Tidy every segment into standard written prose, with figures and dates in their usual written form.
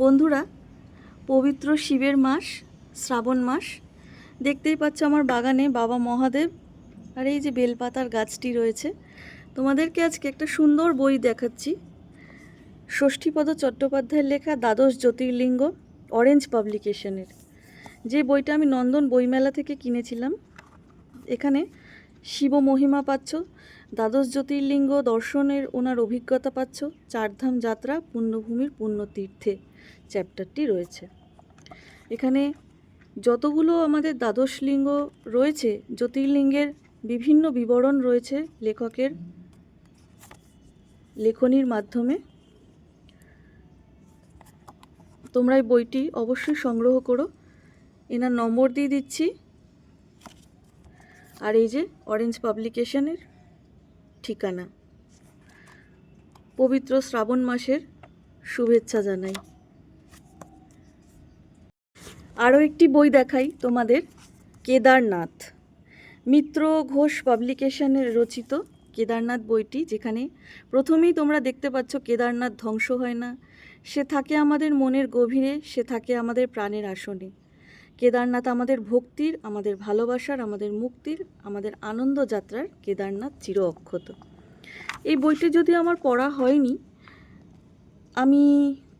বন্ধুরা, পবিত্র শিবের মাস শ্রাবণ মাস। দেখতেই পাচ্ছ আমার বাগানে বাবা মহাদেব আর এই যে বেলপাতার গাছটি রয়েছে। তোমাদেরকে আজকে একটা সুন্দর বই দেখাচ্ছি, ষষ্ঠীপদ চট্টোপাধ্যায়ের লেখা দ্বাদশ জ্যোতির্লিঙ্গ, অরেঞ্জ পাবলিকেশনের। যে বইটা আমি নন্দন বইমেলা থেকে কিনেছিলাম। এখানে শিব মহিমা পাচ্ছ, দ্বাদশ জ্যোতির্লিঙ্গ দর্শনের ওনার অভিজ্ঞতা পাচ্ছ, চারধাম যাত্রা পুণ্যভূমির পুণ্যতীর্থে চ্যাপ্টারটি রয়েছে। এখানে যতগুলো আমাদের দ্বাদশ লিঙ্গ রয়েছে, জ্যোতির্লিঙ্গের বিভিন্ন বিবরণ রয়েছে লেখকের লেখনীর মাধ্যমে। তোমরা এই বইটি অবশ্যই সংগ্রহ করো, এনার নম্বর দিয়ে দিচ্ছি। আর এই যে অরেঞ্জ পাবলিকেশনের ঠিকানা। পবিত্র শ্রাবণ মাসের শুভেচ্ছা জানাই। আরও একটি বই দেখাই তোমাদের, কেদারনাথ, মিত্র ঘোষ পাবলিকেশনের রচিত কেদারনাথ বইটি, যেখানে প্রথমেই তোমরা দেখতে পাচ্ছ কেদারনাথ ধ্বংস হয় না, সে থাকে আমাদের মনের গভীরে, সে থাকে আমাদের প্রাণের আসনে। কেদারনাথ আমাদের ভক্তির, আমাদের ভালোবাসার, আমাদের মুক্তির, আমাদের আনন্দ যাত্রার কেদারনাথ চির অক্ষত। এই বইটি যদি আমার পড়া হয়নি, আমি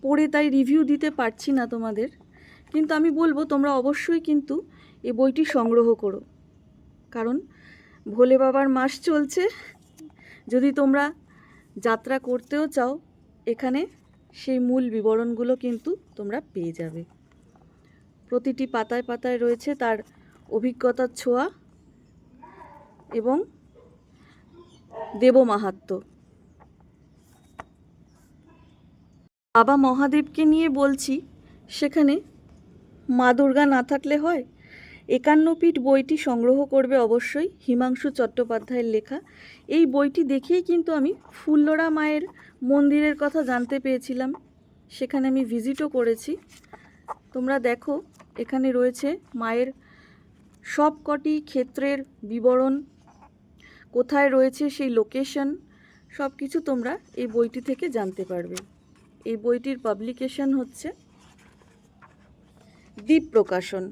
পড়ে তাই রিভিউ দিতে পারছি না তোমাদের, কিন্তু আমি বলবো তোমরা অবশ্যই কিন্তু এই বইটি সংগ্রহ করো, কারণ ভোলে বাবার মাস চলছে। যদি তোমরা যাত্রা করতেও চাও, এখানে সেই মূল বিবরণগুলো কিন্তু তোমরা পেয়ে যাবে। প্রতিটি পাতায় পাতায় রয়েছে তার অভিজ্ঞতার ছোঁয়া এবং দেবমাহাত্ম্য। বাবা মহাদেবকে নিয়ে বলছি, সেখানে মা দুর্গা না থাকলে হয়? 51 পীঠ বইটি সংগ্রহ করবে অবশ্যই, হিমাংশু চট্টোপাধ্যায়ের লেখা। এই বইটি দেখেই কিন্তু আমি ফুল্লরা মায়ের মন্দিরের কথা জানতে পেরেছিলাম, সেখানে আমি ভিজিটও করেছি। তোমরা দেখো, এখানে রয়েছে মায়ের সব কটি ক্ষেত্রের বিবরণ, কোথায় রয়েছে সেই লোকেশন, সব কিছু তোমরা এই বইটি থেকে জানতে পারবে। এই বইটির পাবলিকেশন হচ্ছে দ্বীপ প্রকাশন।